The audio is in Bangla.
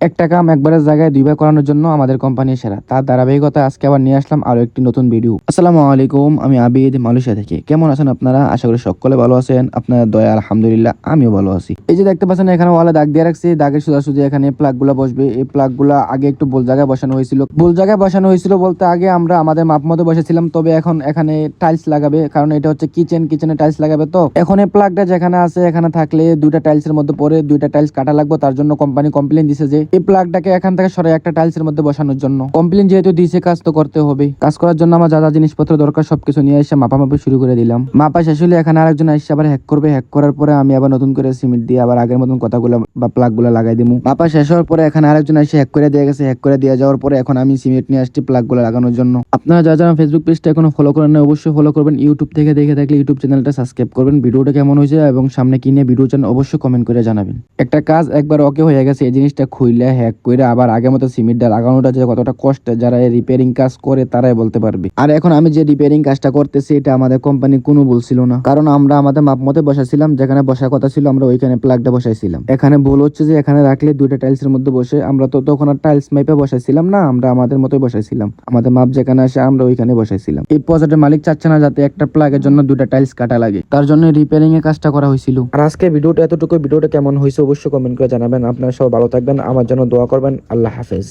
একটা কাম একবারের জায়গায় দুইবার করানোর জন্য আমাদের কোম্পানি সেরা। তার ধারাবাহিকতা আজকে আবার নিয়ে আসলাম আরো একটি নতুন ভিডিও। আসসালামু আলাইকুম, আমি আবিদ মালয়েশিয়া থেকে। কেমন আছেন আপনারা? আশা করি সকলে ভালো আছেন। আপনার দয়া আলহামদুলিল্লাহ আমিও ভালো আছি। এই যে দেখতে পাচ্ছেন এখানে ওয়ালে দাগ দিয়ে রাখছি, দাগের সোজাসুজি এখানে প্লাগ গুলা বসবে। এই প্লাগ গুলা আগে একটু ভুল জায়গায় বসানো হয়েছিল। ভুল জায়গায় বসানো হয়েছিল বলতে আগে আমরা আমাদের মাপ মতো বসেছিলাম, তবে এখন এখানে টাইলস লাগাবে, কারণ এটা হচ্ছে কিচেনে টাইলস লাগাবে। তো এখন এই প্লাগটা যেখানে আছে এখানে থাকলে দুইটা টাইলসের মধ্যে পরে দুইটা টাইলস কাটা লাগবে। তার জন্য কোম্পানি কমপ্লেন দিছে যে এই প্লাগটাকে এখান থেকে সরাই একটা টাইলসের মধ্যে বসানোর জন্য। কমপ্লেন যেহেতু দিয়েছে কাজ তো করতে হবে। কাজ করার জন্য আমার যা যা জিনিসপত্র দরকার সবকিছু নিয়ে এসে মাপামাপি শুরু করে দিলাম। মাপা শেষ হলে এখানে আরেকজন এসে আবার হ্যাক করবে। হ্যাক করার পরে আমি আবার নতুন করে সিমেন্ট দিয়ে আবার আগের মতন কথাগুলো বা প্লাগ গুলো লাগাই দিব। মাপা শেষ হওয়ার পরে এখানে আরেকজন এসে হ্যাক করে দিয়ে গেছে। হ্যাক করে দিয়ে যাওয়ার পরে এখন আমি সিমেন্ট নিয়ে আসছি প্লাগ গুলো লাগানোর জন্য। আপনারা যারা যারা ফেসবুক পেজটা এখনো ফলো করেন না অবশ্যই ফলো করবেন। ইউটিউব থেকে দেখে থাকলে ইউটিউব চ্যানেলটা সাবস্ক্রাইব করবেন। ভিডিওটা কেমন হয়েছে এবং সামনে কি নিয়ে ভিডিও চান অবশ্যই কমেন্ট করে জানাবেন। একটা কাজ একবার ওকে হয়ে গেছে, এই জিনিসটা খুইলে হ্যাক করে আবার আগের মতো সিমেন্টটা লাগানোটা যে কতটা কষ্ট যারা রিপেয়ারিং কাজ করে তারাই বলতে পারবে। আর এখন আমি যে রিপেয়ারিং কাজটা করতেছি এটা আমাদের কোম্পানি কোনো বলছিল না, কারণ আমরা আমাদের মাপ মতো বসাইছিলাম। যেখানে বসার কথা ছিল আমরা ওইখানে প্লাগটা বসাইছিলাম। এখানে ভুল হচ্ছে যে এখানে রাখলে দুইটা টাইলসের মধ্যে বসে, আমরা তো তখন আর টাইলস মাইপে বসাইছিলাম না, আমরা আমাদের মতোই বসাইছিলাম। আমাদের মাপ যেখানে আসে আমরা ওইখানে বসাইছিলাম। এই প্রজেক্টের মালিক চাচ্ছে না যাতে একটা প্লাগের জন্য দুইটা টাইলস কাটা লাগে, তার জন্য রিপেয়ারিং এর কাজটা করা হয়েছিল। আর আজকে ভিডিওটা এতটুকু। ভিডিওটা কেমন হয়েছে অবশ্যই কমেন্ট করে জানাবেন। আপনারা সব ভালো থাকবেন, আমার জন্য দোয়া করবেন। আল্লাহ হাফেজ।